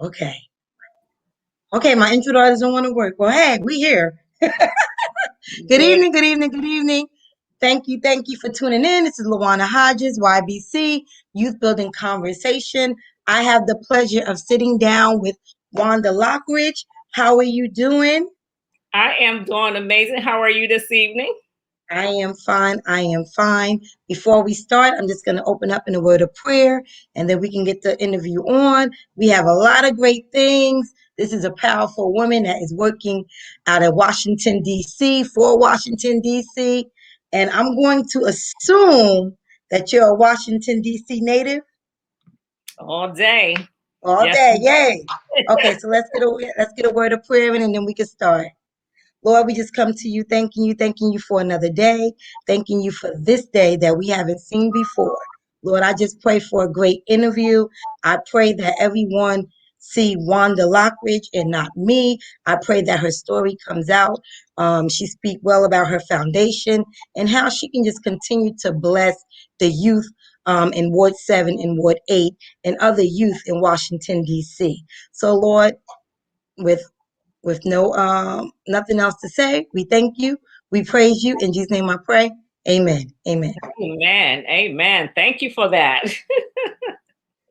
Okay. Okay, my intro doesn't want to work. Well, hey, we here. Good Good. evening, good evening, good evening. Thank you for tuning in. This is Lawana Hodges, YBC, Youth Building Conversation. I have the pleasure of sitting down with Wanda Lockridge. How are you doing? I am doing amazing. How are you this evening? I am fine. I am fine. Before we start, I'm just going to open up in a word of prayer and then we can get the interview on. We have a lot of great things. This is a powerful woman that is working out of Washington, D.C., for Washington, D.C. And I'm going to assume that you're a Washington, D.C. native All day. all Yes. day. Yay. Okay, so let's get a word of prayer in and then we can start. Lord, we just come to you, thanking you for another day, thanking you for this day that we haven't seen before. Lord, I just pray for a great interview. I pray that everyone see Wanda Lockridge and not me. I pray that her story comes out. She speak well about her foundation and how she can just continue to bless the youth in Ward 7 and Ward 8 and other youth in Washington, D.C. So, Lord, with no nothing else to say, we thank you. We praise you. In Jesus' name I pray. Amen. Amen. Amen. Amen. Thank you for that.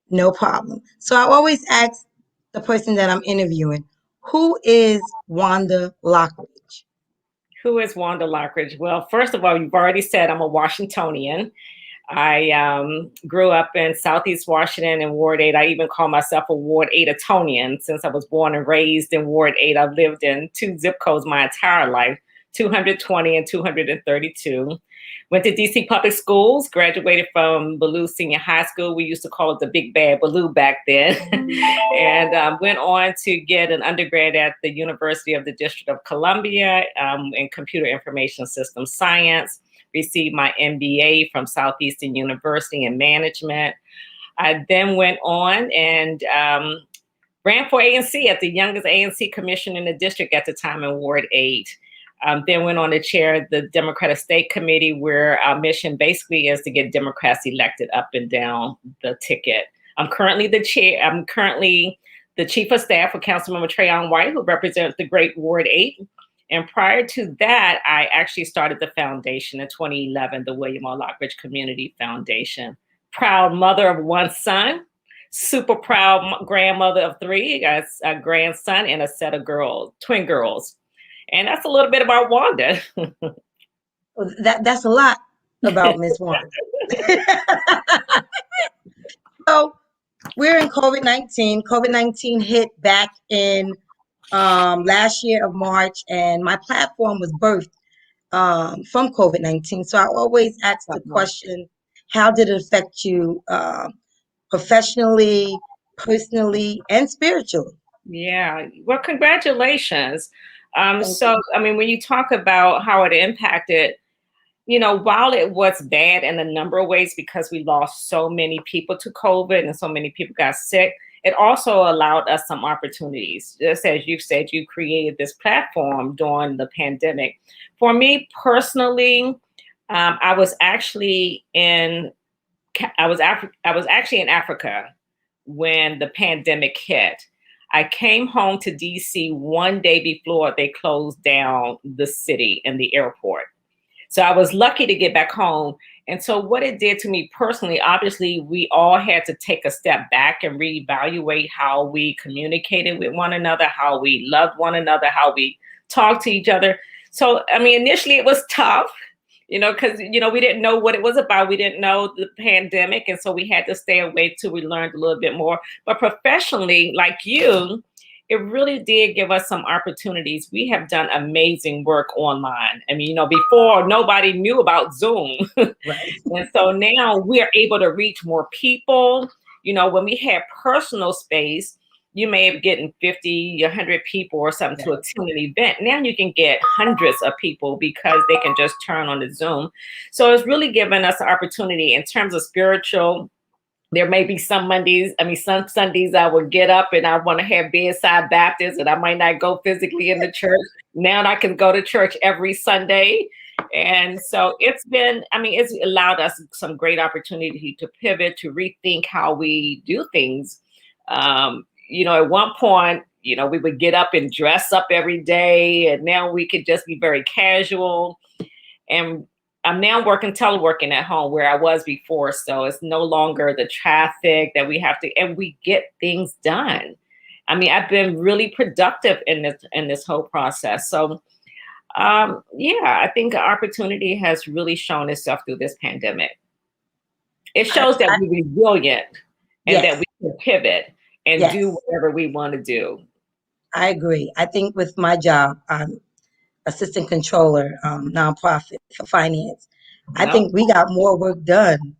No problem. So I always ask the person that I'm interviewing, who is Wanda Lockridge? Who is Wanda Lockridge? Well, first of all, you've already said I'm a Washingtonian. I grew up in Southeast Washington in Ward 8. I even call myself a Ward 8-tonian since I was born and raised in Ward 8. I've lived in two zip codes my entire life, 220 and 232. Went to DC public schools, graduated from Ballou Senior High School. We used to call it the Big Bad Ballou back then. And went on to get an undergrad at the University of the District of Columbia in Computer Information Systems Science. Received my MBA from Southeastern University in management. I then went on and ran for ANC at the youngest ANC commission in the district at the time in Ward 8. Then went on to chair the Democratic State Committee, where our mission basically is to get Democrats elected up and down the ticket. I'm currently the chair. I'm currently the chief of staff for Councilmember Trayon White, who represents the great Ward 8. And prior to that, I actually started the foundation in 2011, the William R. Lockridge Community Foundation. Proud mother of one son, super proud grandmother of three, a grandson and a set of girls, twin girls. And that's a little bit about Wanda. Well, that's a lot about Miss Wanda. So we're in COVID-19. COVID-19 hit back in last year of March, and my platform was birthed from COVID-19. So I always ask the question, how did it affect you professionally, personally, and spiritually? Yeah, well, congratulations. Thank you. I mean, when you talk about how it impacted, while it was bad in a number of ways because we lost so many people to COVID and so many people got sick, it also allowed us some opportunities. Just as you said, you created this platform during the pandemic. For me personally, I was actually in I was actually in Africa when the pandemic hit. I came home to DC one day before they closed down the city and the airport. So I was lucky to get back home. And so what it did to me personally, obviously, we all had to take a step back and reevaluate how we communicated with one another, how we loved one another, how we talked to each other. So, I mean, initially it was tough, because, we didn't know what it was about. We didn't know the pandemic. And so we had to stay away till we learned a little bit more. But professionally, like you, it really did give us some opportunities. We have done amazing work online. I mean, before nobody knew about Zoom. Right. And so now we are able to reach more people. When we had personal space, you may have gotten 50, 100 people or something to attend an event. Now you can get hundreds of people because they can just turn on the Zoom. So it's really given us an opportunity in terms of spiritual. There may be some Sundays I would get up and I want to have bedside Baptist and I might not go physically in the church. Now I can go to church every Sunday. And so it's allowed us some great opportunity to pivot, to rethink how we do things. at one point, we would get up and dress up every day, and now we could just be very casual. And I'm now teleworking at home where I was before. So it's no longer the traffic that we have to, and we get things done. I mean, I've been really productive in this whole process. So yeah, I think opportunity has really shown itself through this pandemic. It shows that we're resilient and that we can pivot and do whatever we want to do. I agree. I think with my job, I'm assistant controller, nonprofit for finance. I think we got more work done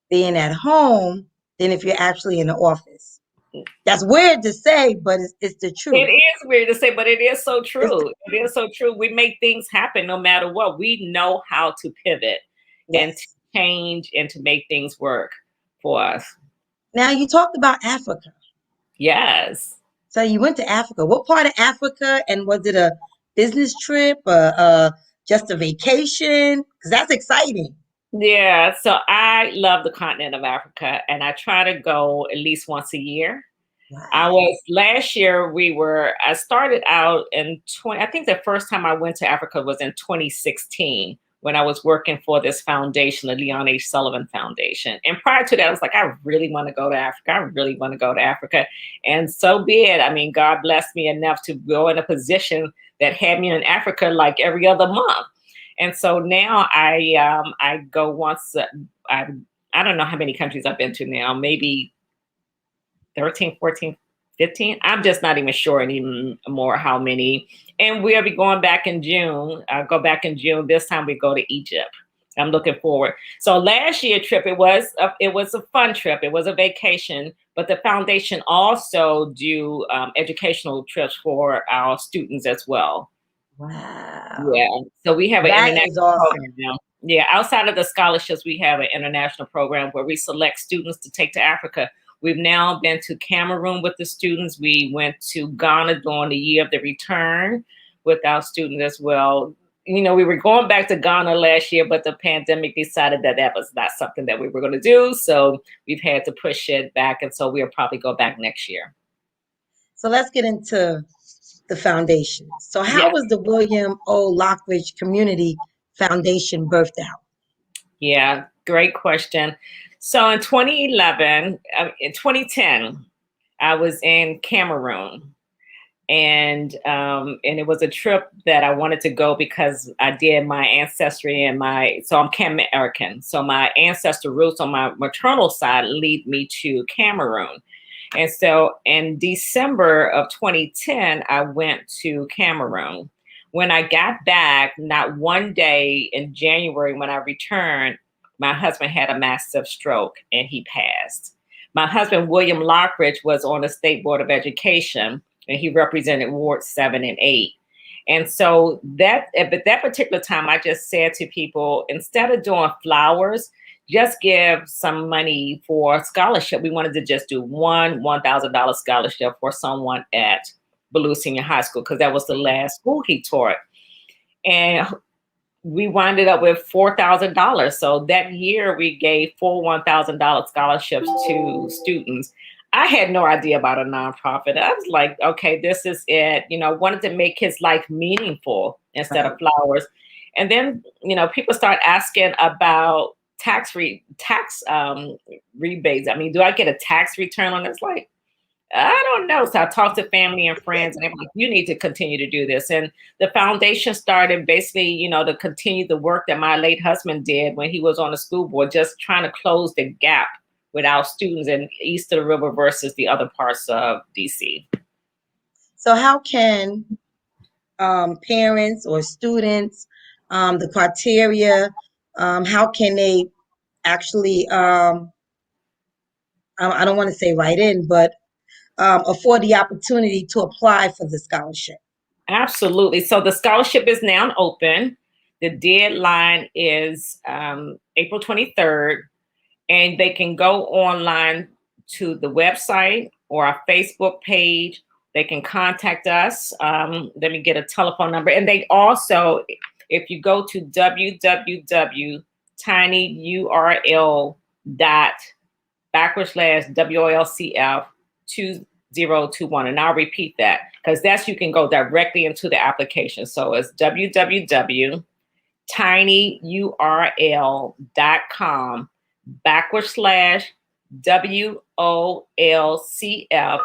being at home than if you're actually in the office. That's weird to say, but it's the truth. It is weird to say, but it is so true. It is so true. We make things happen no matter what. We know how to pivot and to change and to make things work for us. Now, you talked about Africa. Yes. So you went to Africa. What part of Africa? And was it a business trip, just a vacation? Because that's exciting. Yeah. So I love the continent of Africa, and I try to go at least once a year. Wow. Last year, I started out I think the first time I went to Africa was in 2016 when I was working for this foundation, the Leon H. Sullivan Foundation. And prior to that, I was like, I really want to go to Africa. I really want to go to Africa. And so be it. I mean, God blessed me enough to go in a position that had me in Africa like every other month. And so now I go once. I don't know how many countries I've been to now, maybe 13, 14, 15. I'm just not even sure anymore how many. And we'll be going back in June. I'll go back in June. This time we go to Egypt. I'm looking forward. So last year's trip, it was a fun trip. It was a vacation, but the foundation also do educational trips for our students as well. Wow. Yeah. So we have an international awesome. program now. Yeah. Outside of the scholarships, we have an international program where we select students to take to Africa. We've now been to Cameroon with the students. We went to Ghana during the year of the return with our students as well. We were going back to Ghana last year, but the pandemic decided that was not something that we were going to do. So we've had to push it back. And so we'll probably go back next year. So let's get into the foundation. So how was the William O. Lockridge Community Foundation birthed out? Yeah, great question. So in 2010, I was in Cameroon, and it was a trip that I wanted to go because I did my ancestry so I'm Cam American. So my ancestor roots on my maternal side lead me to Cameroon. And so in December of 2010, I went to Cameroon. When I got back, not one day in January when I returned, my husband had a massive stroke and he passed. My husband, William Lockridge, was on the State Board of Education and he represented Ward 7 and 8. And so at that particular time, I just said to people, instead of doing flowers, just give some money for scholarship. We wanted to just do one $1,000 scholarship for someone at Ballou Senior High School because that was the last school he taught. And we winded up with $4,000. So that year we gave 4 $1,000 scholarships to students. I had no idea about a nonprofit. I was like, okay, this is it. Wanted to make his life meaningful instead of flowers. And then, people start asking about tax rebates. I mean, do I get a tax return on this? Like, I don't know. So I talked to family and friends and they're like, you need to continue to do this. And the foundation started basically, to continue the work that my late husband did when he was on the school board, just trying to close the gap with our students in east of the river versus the other parts of DC. So how can parents or students, the criteria, how can they actually, I don't want to say write in, but afford the opportunity to apply for the scholarship? Absolutely. So the scholarship is now open. The deadline is April 23rd, and they can go online to the website or our Facebook page. They can contact us. Let me get a telephone number. And they also, if you go to www.tinyurl./ WOLCF 2021. And I'll repeat that because that's, you can go directly into the application. So it's www.tinyurl.com/WOLCF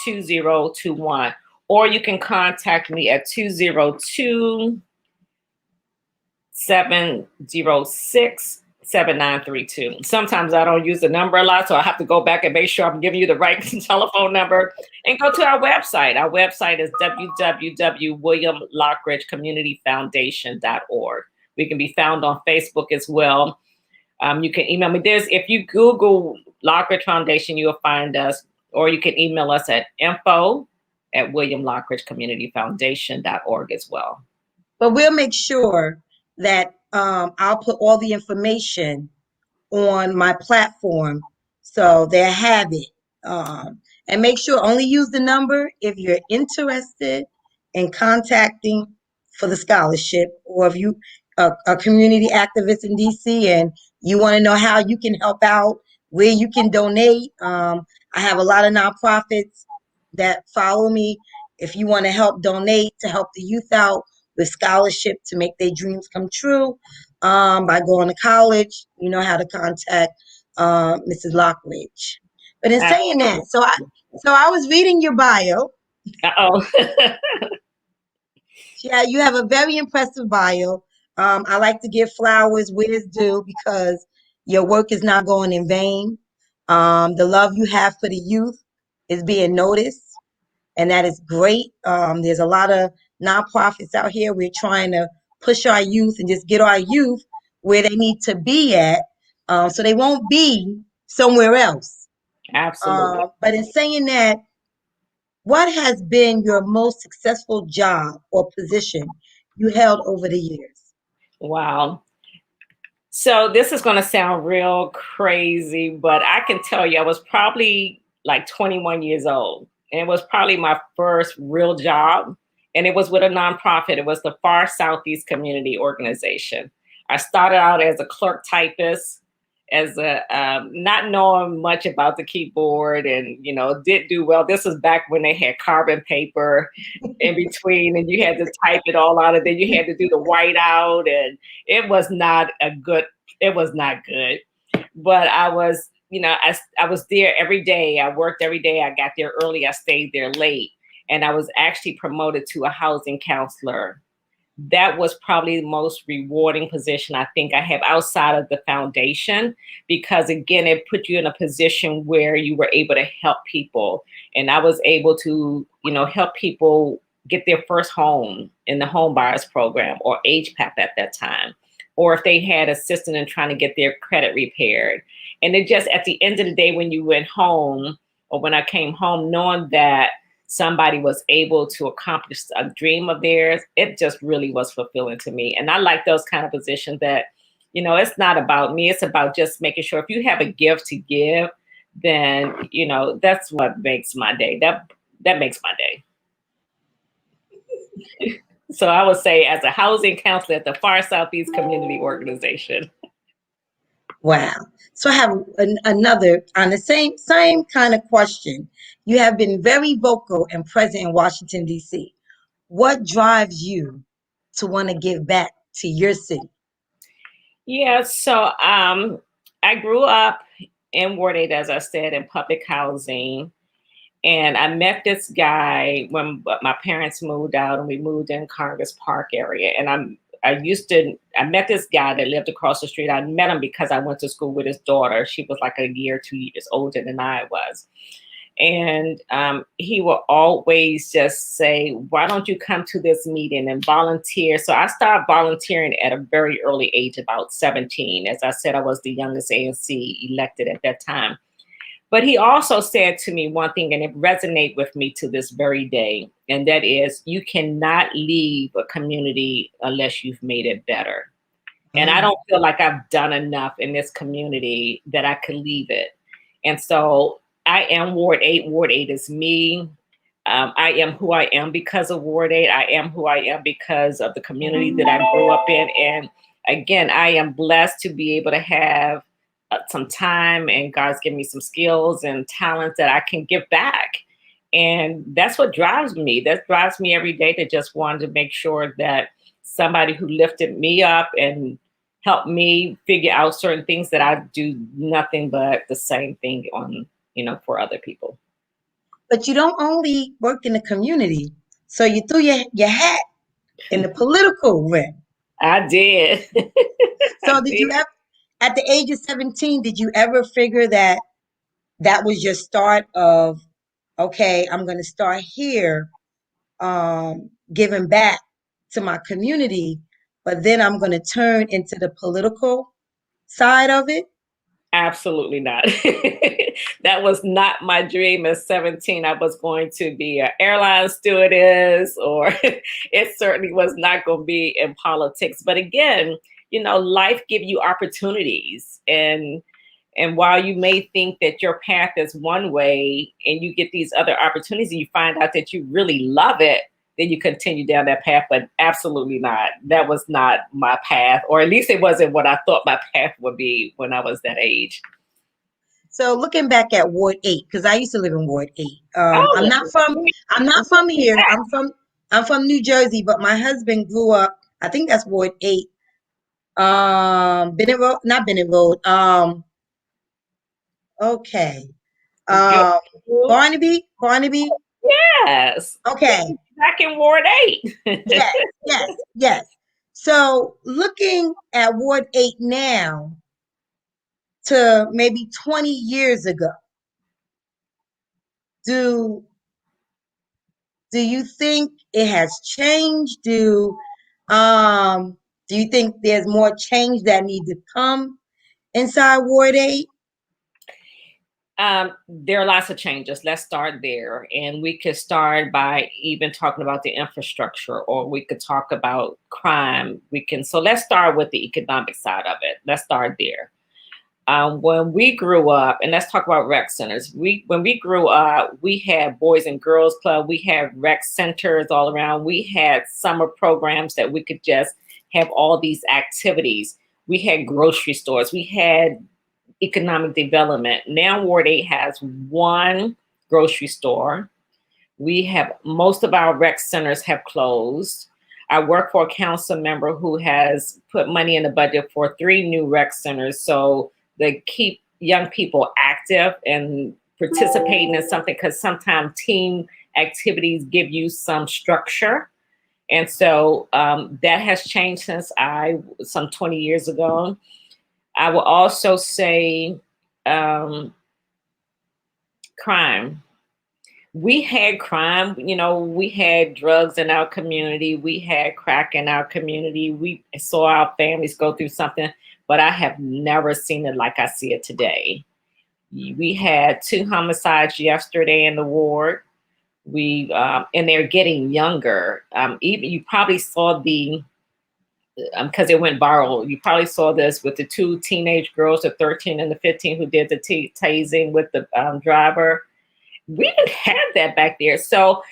2021. Or you can contact me at 202-706-7932. Sometimes I don't use the number a lot, so I have to go back and make sure I'm giving you the right telephone number. And go to our website. Our website is www.williamlockridgecommunityfoundation.org. We can be found on Facebook as well. You can email me. If you Google Lockridge Foundation, you'll find us, or you can email us at info@williamlockridgecommunityfoundation.org as well. But we'll make sure that I'll put all the information on my platform so they have it. And make sure only use the number if you're interested in contacting for the scholarship, or if you a community activist in DC and you want to know how you can help out, where you can donate. I have a lot of nonprofits that follow me. If you want to help donate to help the youth out with scholarship to make their dreams come true, by going to college, you know how to contact Mrs. Lockridge. But in saying that, so I was reading your bio. Uh-oh. Yeah, you have a very impressive bio. I like to give flowers where it's due because your work is not going in vain. The love you have for the youth is being noticed, and that is great. There's a lot of nonprofits out here. We're trying to push our youth and just get our youth where they need to be at, so they won't be somewhere else. Absolutely. But in saying that, what has been your most successful job or position you held over the years? Wow. So this is going to sound real crazy, but I can tell you I was probably like 21 years old. And it was probably my first real job. And it was with a nonprofit. It was the Far Southeast Community Organization. I started out as a clerk typist, as a not knowing much about the keyboard, and did do well. This was back when they had carbon paper in between, and you had to type it all out, and then you had to do the whiteout, and it was not good. But I was, I was there every day. I worked every day. I got there early. I stayed there late, and I was actually promoted to a housing counselor. That was probably the most rewarding position I think I have outside of the foundation, because again, it put you in a position where you were able to help people. And I was able to, help people get their first home in the home buyers program, or HPAP at that time, or if they had assistance in trying to get their credit repaired. And it just, at the end of the day, when you went home, or when I came home, knowing that somebody was able to accomplish a dream of theirs, it just really was fulfilling to me. And I like those kind of positions that, it's not about me. It's about just making sure if you have a gift to give, then, that's what makes my day. That makes my day. So I would say, as a housing counselor at the Far Southeast Community Organization. Wow. So I have another on the same kind of question. You have been very vocal and present in Washington, D.C. What drives you to want to give back to your city? Yeah, so I grew up in Ward 8, as I said, in public housing. And I met this guy when my parents moved out, and we moved in Congress Park area. And I met this guy that lived across the street. I met him because I went to school with his daughter. She was like a year, 2 years older than I was. And he will always just say, why don't you come to this meeting and volunteer? So I started volunteering at a very early age, about 17. As I said, I was the youngest ANC elected at that time. But he also said to me one thing, and it resonates with me to this very day, and that is, you cannot leave a community unless you've made it better. And I don't feel like I've done enough in this community that I could leave it. And so I am Ward 8. Ward 8 is me. I am who I am because of Ward 8. I am who I am because of the community that I grew up in. And again, I am blessed to be able to have some time, and God's given me some skills and talents that I can give back. And that's what drives me. That drives me every day, to just want to make sure that somebody who lifted me up and helped me figure out certain things, that I do nothing but the same thing on, for other people. But you don't only work in the community. So you threw your hat in the political ring. I did. I So did did. you ever, at the age of 17, did you ever figure that that was your start of, okay, I'm going to start here, giving back to my community, but then I'm going to turn into the political side of it? Absolutely not. That was not my dream at 17. I was going to be an airline stewardess, or it certainly was not going to be in politics. But again, life give you opportunities, and while you may think that your path is one way, and you get these other opportunities, and you find out that you really love it, then you continue down that path. But absolutely not. That was not my path, or at least it wasn't what I thought my path would be when I was that age. So looking back at Ward 8, because I used to live in Ward 8. I'm Oh, not from I'm not from here. I'm from New Jersey, but my husband grew up, I think that's Ward 8. Bennett Road, not Bennett Road. Okay. good. Um, Barnaby. Yes. Okay. Back in Ward 8. Yes, yes. So looking at Ward 8 now to maybe 20 years ago, do do you think it has changed? Do you think there's more change that needs to come inside Ward 8? There are lots of changes. Let's start there. And we could start by even talking about the infrastructure, or we could talk about crime. So let's start with the economic side of it. Let's start there. When we grew up, and let's talk about rec centers. When we grew up, we had Boys and Girls Club. We had rec centers all around. We had summer programs that we could just have all these activities. We had grocery stores. We had economic development. Now Ward 8 has one grocery store. We have, most of our rec centers have closed. I work for a council member who has put money in the budget for 3 new rec centers, so they keep young people active and participating in something, because sometimes team activities give you some structure. And so that has changed since some 20 years ago. I will also say crime. We had crime, we had drugs in our community. We had crack in our community. We saw our families go through something, but I have never seen it like I see it today. We had 2 homicides yesterday in the ward. And they're getting younger. Even you probably saw because it went viral. You probably saw this with the 2 teenage girls, the 13 and the 15, who did the tasing with the driver. We didn't have that back there. So,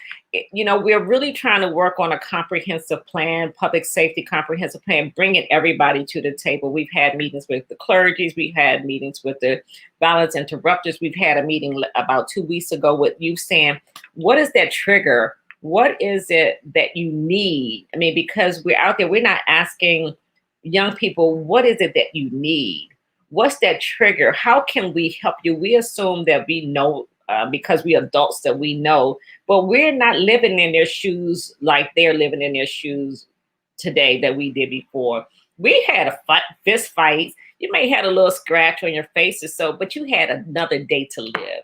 we're really trying to work on a comprehensive plan, public safety comprehensive plan, bringing everybody to the table. We've had meetings with the clergies. We've had meetings with the violence interrupters. We've had a meeting about 2 weeks ago with you saying, what is that trigger? What is it that you need? I mean, because we're out there, we're not asking young people, what is it that you need? What's that trigger? How can we help you? We assume that we know, because we adults, that we know, but we're not living in their shoes like they're living in their shoes today that we did before. We had a fist fight. You may have a little scratch on your face or so, but you had another day to live.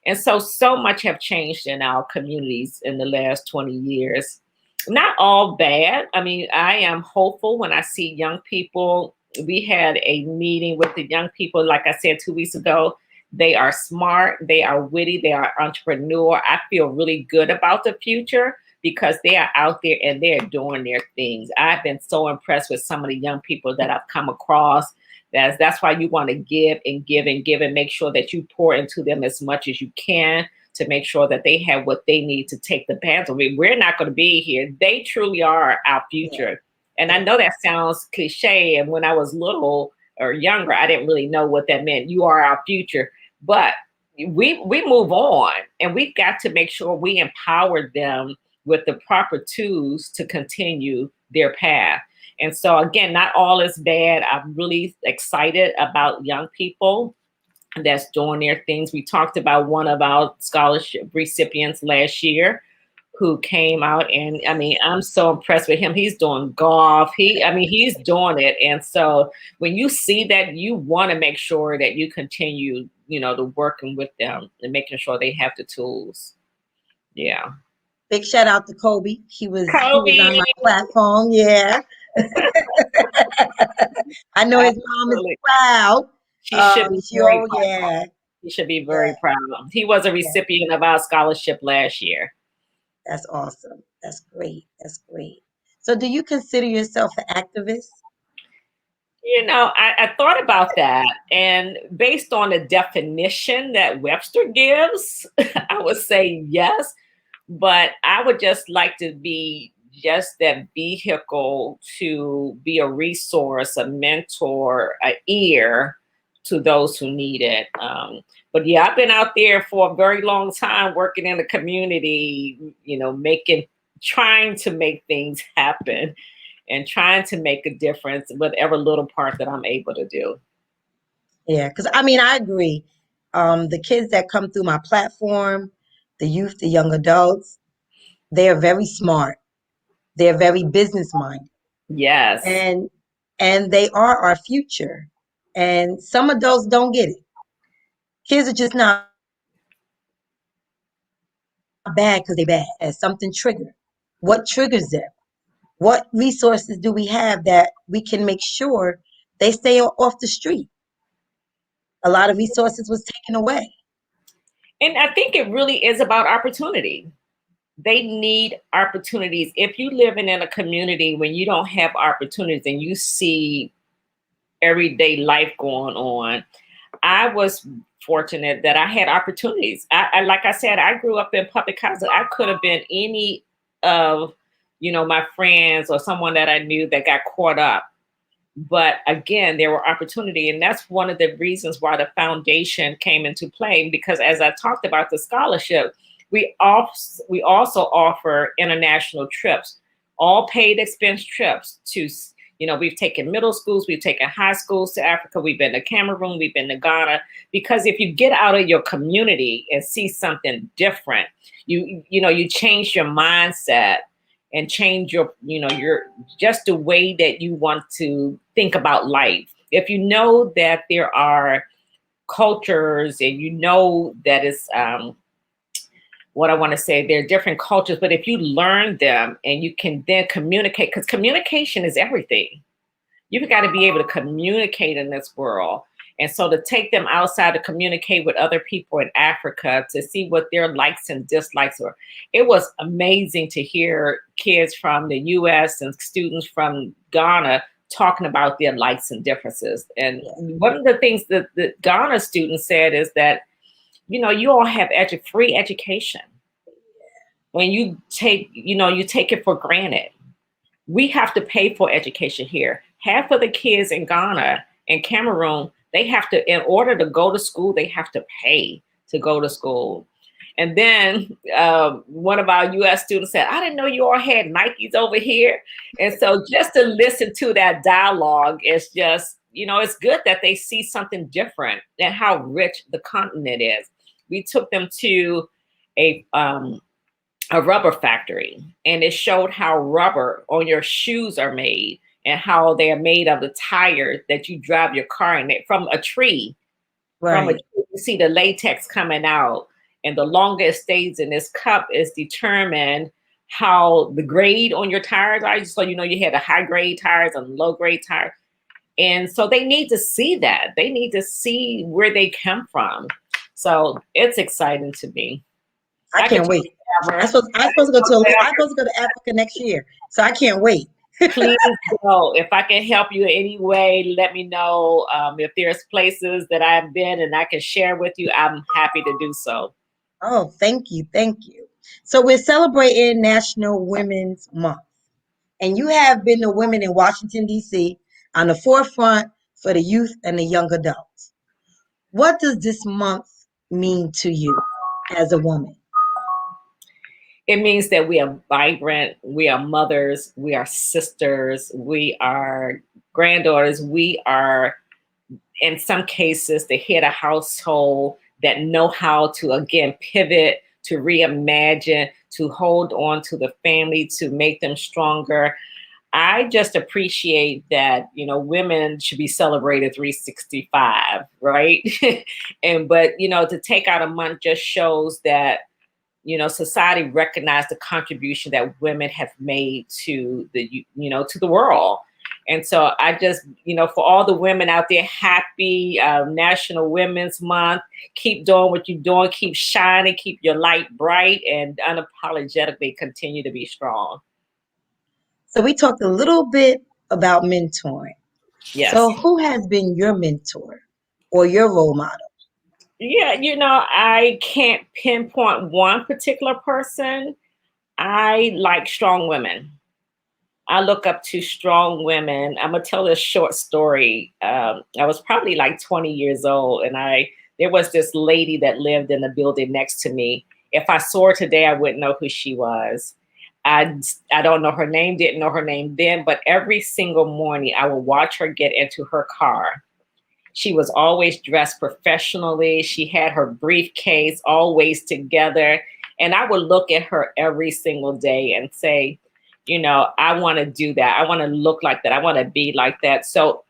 And so much have changed in our communities in the last 20 years. Not all bad. I mean, I am hopeful when I see young people. We had a meeting with the young people, like I said, 2 weeks ago. They are smart, they are witty, they are entrepreneur. I feel really good about the future because they are out there and they're doing their things. I've been so impressed with some of the young people that I've come across. That's why you want to give and give and give, and make sure that you pour into them as much as you can, to make sure that they have what they need to take the path. I mean, we're not going to be here. They truly are our future. And I know that sounds cliche. And when I was little or younger, I didn't really know what that meant. You are our future. But we move on, and we've got to make sure we empower them with the proper tools to continue their path. And so again, not all is bad. I'm really excited about young people that's doing their things. We talked about one of our scholarship recipients last year who came out, and I mean, I'm so impressed with him. He's doing golf. He's doing it. And so when you see that, you want to make sure that you continue, to working with them and making sure they have the tools. Yeah. Big shout out to Kobe. He was Kobe. on my platform. Yeah. I know his mom is Absolutely. proud. She should be very Oh proud. yeah, He should be yeah, very proud. He was a yeah. recipient of our scholarship last year. That's awesome. That's great. That's great. So, do you consider yourself an activist? I thought about that, and based on the definition that Webster gives, I would say yes, but I would just like to be just that vehicle to be a resource, a mentor, a ear to those who need it. But yeah, I've been out there for a very long time working in the community, trying to make things happen and trying to make a difference, whatever little part that I'm able to do. Yeah, because I agree. The kids that come through my platform, the youth, the young adults, they are very smart. They're very business minded, Yes. and they are our future. And some adults don't get it. Kids are just not bad because they bad. As something trigger. What triggers them? What resources do we have that we can make sure they stay off the street? A lot of resources was taken away. And I think it really is about opportunity. They need opportunities. If you live in a community when you don't have opportunities and you see everyday life going on, I was fortunate that I had opportunities. Like I said, I grew up in public housing. I could have been any of, my friends or someone that I knew that got caught up. But again, there were opportunity, and that's one of the reasons why the foundation came into play. Because as I talked about the scholarship, we also offer international trips, all paid expense trips to. We've taken middle schools, we've taken high schools to Africa, we've been to Cameroon, we've been to Ghana. Because if you get out of your community and see something different, you change your mindset and change your just the way that you want to think about life. If you know that there are cultures and that it's what I want to say, there are different cultures, but if you learn them and you can then communicate, because communication is everything. You've got to be able to communicate in this world. And so to take them outside to communicate with other people in Africa to see what their likes and dislikes were. It was amazing to hear kids from the US and students from Ghana talking about their likes and differences. And Yeah. one of the things that the Ghana students said is that, you all have free education. When you take it for granted. We have to pay for education here. Half of the kids in Ghana and Cameroon, they have to, in order to go to school, they have to pay to go to school. And then one of our US students said, I didn't know you all had Nikes over here. And so just to listen to that dialogue is just, it's good that they see something different and how rich the continent is. We took them to a rubber factory, and it showed how rubber on your shoes are made and how they are made of the tires that you drive your car in it from a tree. From a Right. tree, you see the latex coming out, and the longer it stays in this cup is determined how the grade on your tires are. So you had the high grade tires and low grade tires. And so they need to see that. They need to see where they come from. So it's exciting to me. I I could can't talk wait. forever. I'm supposed to go to Forever. I'm supposed to go to Africa next year, so I can't wait. Please go. If I can help you in any way, let me know. If there's places that I've been and I can share with you, I'm happy to do so. Oh, thank you, thank you. So we're celebrating National Women's Month, and you have been the women in Washington D.C. on the forefront for the youth and the young adults. What does this month mean to you as a woman? It means that we are vibrant, we are mothers, we are sisters, we are granddaughters, we are, in some cases, the head of household that know how to, again, pivot, to reimagine, to hold on to the family, to make them stronger. I just appreciate that, women should be celebrated 365, right? But, to take out a month just shows that, society recognized the contribution that women have made to to the world. And so I just, for all the women out there, happy National Women's Month. Keep doing what you're doing. Keep shining. Keep your light bright and unapologetically continue to be strong. So we talked a little bit about mentoring. Yes. So who has been your mentor or your role model? Yeah, I can't pinpoint one particular person. I like strong women. I look up to strong women. I'm gonna tell this short story. I was probably like 20 years old, and there was this lady that lived in the building next to me. If I saw her today, I wouldn't know who she was. I I don't know her name, didn't know her name then, but every single morning I would watch her get into her car. She was always dressed professionally. She had her briefcase always together. And I would look at her every single day and say, I want to do that. I want to look like that. I want to be like that. So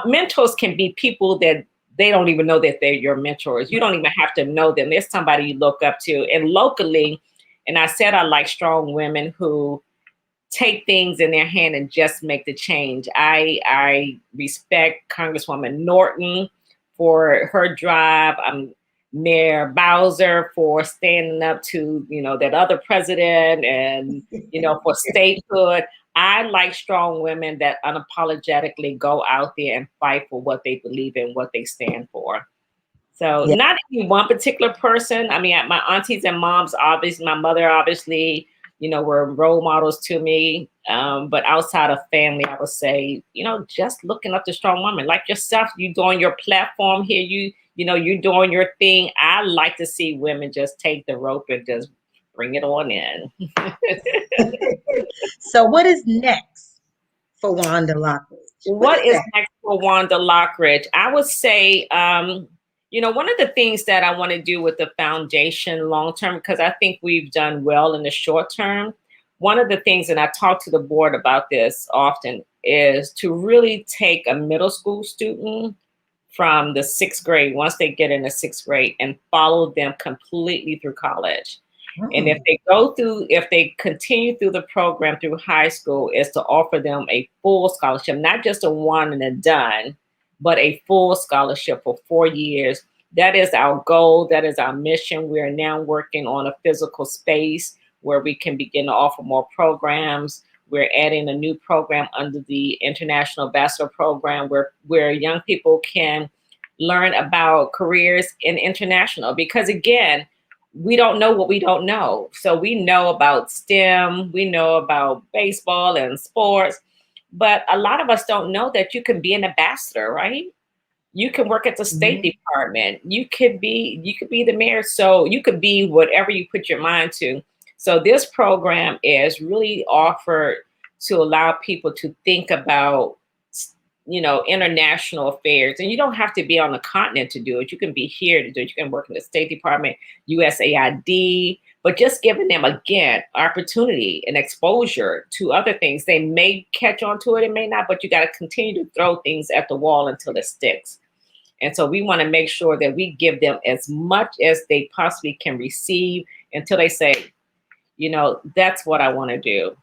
mentors can be people that they don't even know that they're your mentors. You don't even have to know them. There's somebody you look up to. And locally, and I said I like strong women who take things in their hand and just make the change. I respect Congresswoman Norton for her drive. Mayor Bowser for standing up to, that other president and, for statehood. I like strong women that unapologetically go out there and fight for what they believe in, what they stand for. So Yeah. not any one particular person. I mean, my aunties and moms, obviously, my mother, obviously, were role models to me. But outside of family, I would say, just looking up to strong women like yourself, you doing your platform here, you're doing your thing. I like to see women just take the rope and just bring it on in. So what is next for Wanda Lockridge? What What is is that? next for Wanda Lockridge? I would say, one of the things that I want to do with the foundation long term, because I think we've done well in the short term. One of the things, and I talk to the board about this often, is to really take a middle school student from the sixth grade, once they get in the sixth grade, and follow them completely through college. And Hmm. if they continue through the program through high school, is to offer them a full scholarship, not just a one and a done, but a full scholarship for 4 years. That is our goal. That is our mission. We are now working on a physical space where we can begin to offer more programs. We're adding a new program under the International Ambassador Program where young people can learn about careers in international. Because again, we don't know what we don't know. So we know about STEM, we know about baseball and sports, but a lot of us don't know that you can be an ambassador, right? You can work at the State Hmm. Department. You could be the mayor. So you could be whatever you put your mind to. So this program is really offered to allow people to think about international affairs. And you don't have to be on the continent to do it. You can be here to do it. You can work in the State Department, USAID, but just giving them, again, opportunity and exposure to other things. They may catch on to it, it may not, but you got to continue to throw things at the wall until it sticks. And so we want to make sure that we give them as much as they possibly can receive until they say, that's what I want to do.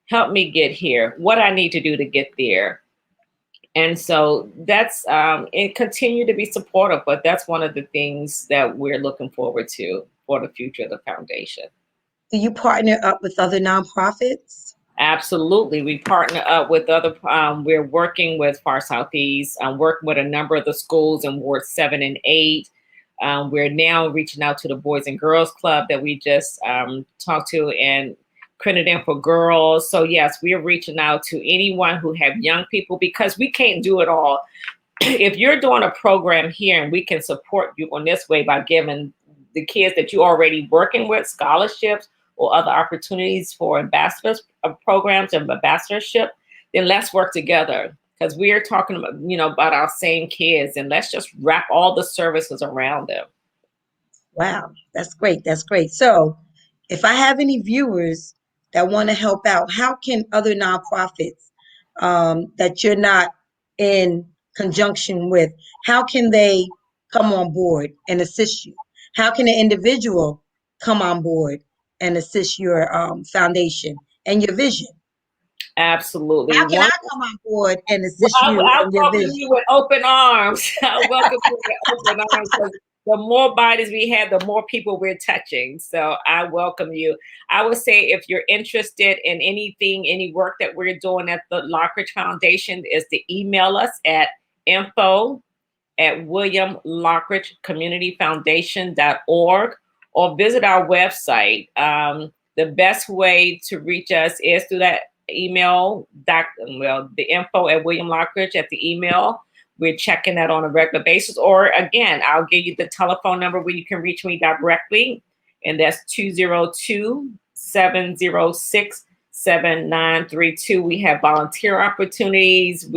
Help me get here. What I need to do to get there. And so that's and continue to be supportive, but that's one of the things that we're looking forward to for the future of the foundation. Do you partner up with other nonprofits? Absolutely. We partner up with we're working with Far Southeast, working with a number of the schools in Ward 7 and 8. We're now reaching out to the Boys and Girls Club that we just talked to and Trinidad for Girls. So yes, we are reaching out to anyone who have young people because we can't do it all. if you're doing a program here and we can support you on this way by giving the kids that you're already working with scholarships or other opportunities for ambassadors programs and ambassadorship, then let's work together, because we are talking about, about our same kids, and let's just wrap all the services around them. Wow, that's great. That's great. So, if I have any viewers that want to help out, how can other nonprofits that you're not in conjunction with, how can they come on board and assist you? How can an individual come on board and assist your foundation and your vision? Absolutely. How can One, I come on board and assist you I and your welcome vision? you with open arms. I welcome you with open arms, because the more bodies we have, the more people we're touching. So I welcome you. I would say if you're interested in anything, any work that we're doing at the Lockridge Foundation, is to email us at info@williamlockridgecommunityfoundation.org, or visit our website. The best way to reach us is through that email, the info@williamlockridge at the email. We're checking that on a regular basis. Or again, I'll give you the telephone number where you can reach me directly, and that's 202-706-7932. We have volunteer opportunities.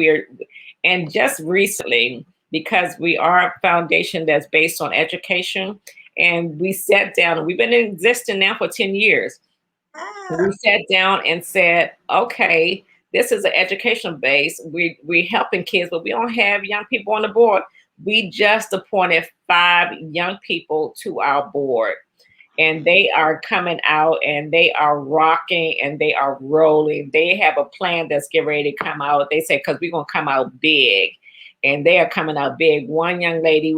And just recently, because we are a foundation that's based on education, and we sat down, and we've been in existence now for 10 years. We sat down and said, okay, this is an educational base. We're helping kids, but we don't have young people on the board. We just appointed 5 young people to our board, and they are coming out and they are rocking and they are rolling. They have a plan that's getting ready to come out. They say, because we're going to come out big. And they are coming out big. One young lady,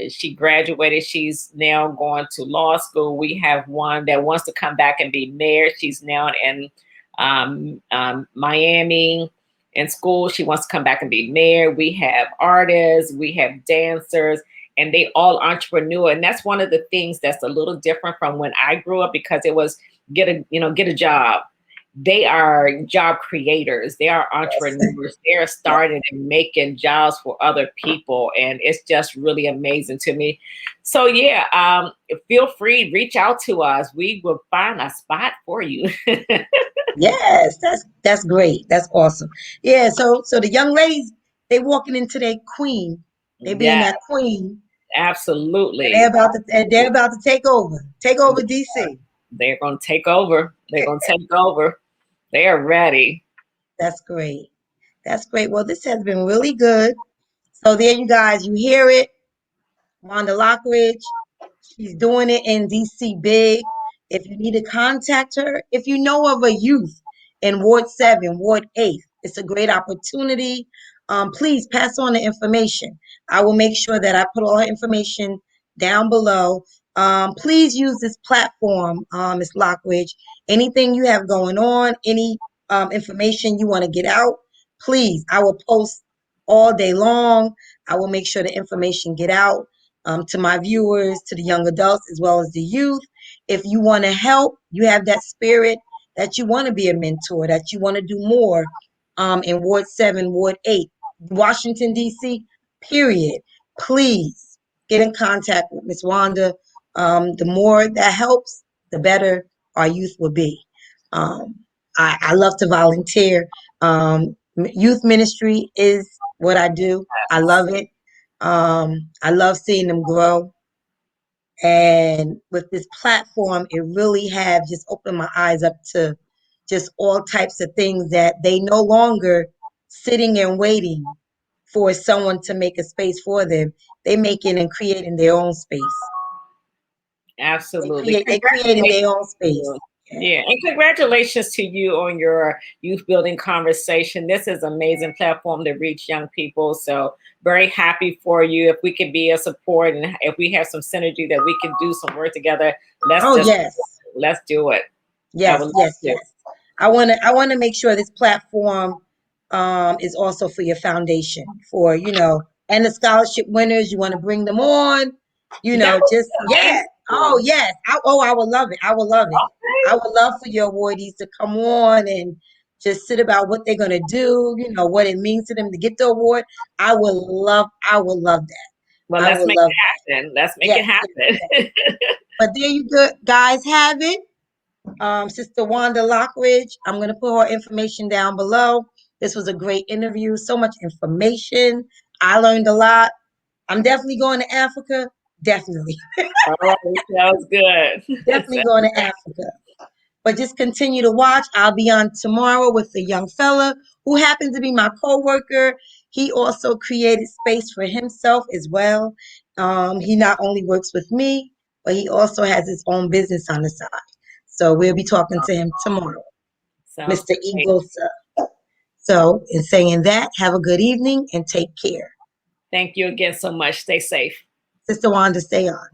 she graduated. She's now going to law school. We have one that wants to come back and be mayor. She's now in Miami in school. She wants to come back and be mayor. We have artists. We have dancers. And they all entrepreneur. And that's one of the things that's a little different from when I grew up, because it was get a job. They are job creators. They are entrepreneurs. They're starting and making jobs for other people. And it's just really amazing to me. So yeah, feel free, reach out to us. We will find a spot for you. Yes, that's great. That's awesome. Yeah, so the young ladies, they walking into their queen. They being Yeah, that queen, and absolutely. they're about to take over DC. They're going to take over. They're going to take over. They are ready. That's great. That's great. Well, this has been really good. So there you guys, you hear it. Wanda Lockridge. She's doing it in DC big. If you need to contact her, if you know of a youth in Ward 7, Ward 8, it's a great opportunity. Please pass on the information. I will make sure that I put all her information down below. Please use this platform, Ms. Lockridge. Anything you have going on, any information you want to get out, please, I will post all day long. I will make sure the information get out to my viewers, to the young adults, as well as the youth. If you want to help, you have that spirit that you want to be a mentor, that you want to do more in Ward 7, Ward 8, Washington, D.C., period. Please get in contact with Miss Wanda. The more that helps, the better our youth will be. Um, I love to volunteer. Youth ministry is what I do. I love it. I love seeing them grow. And with this platform, it really have just opened my eyes up to just all types of things that they no longer sitting and waiting for someone to make a space for them. They making and creating their own space. Absolutely. They creating Congratulations their own to space. you. Yeah. Yeah, and congratulations to you on your youth building conversation. This is an amazing platform to reach young people. So very happy for you. If we can be a support, and if we have some synergy that we can do some work together, Oh yes. let's do it. I would Yes, love yes, to. yes. I wanna make sure this platform is also for your foundation, for and the scholarship winners. You want to bring them on, That would just be yeah. Oh amazing. yes. I would love it. I would love it. I would love for your awardees to come on and just sit about what they're going to do, you know, what it means to them to get the award. I would love that. Well, I let's would make love that. it happen. Let's make Yes, it yes, happen. yes. But there you go, guys have it. Sister Wanda Lockridge, I'm going to put her information down below. This was a great interview, so much information. I learned a lot. I'm definitely going to Africa. Definitely. All right, sounds good. Definitely going to Africa. But just continue to watch. I'll be on tomorrow with a young fella who happens to be my co-worker. He also created space for himself as well. He not only works with me, but he also has his own business on the side. So we'll be talking to him tomorrow, Sounds Mr. great. Eagleson. So in saying that, have a good evening and take care. Thank you again so much. Stay safe. Sister Wanda, stay on.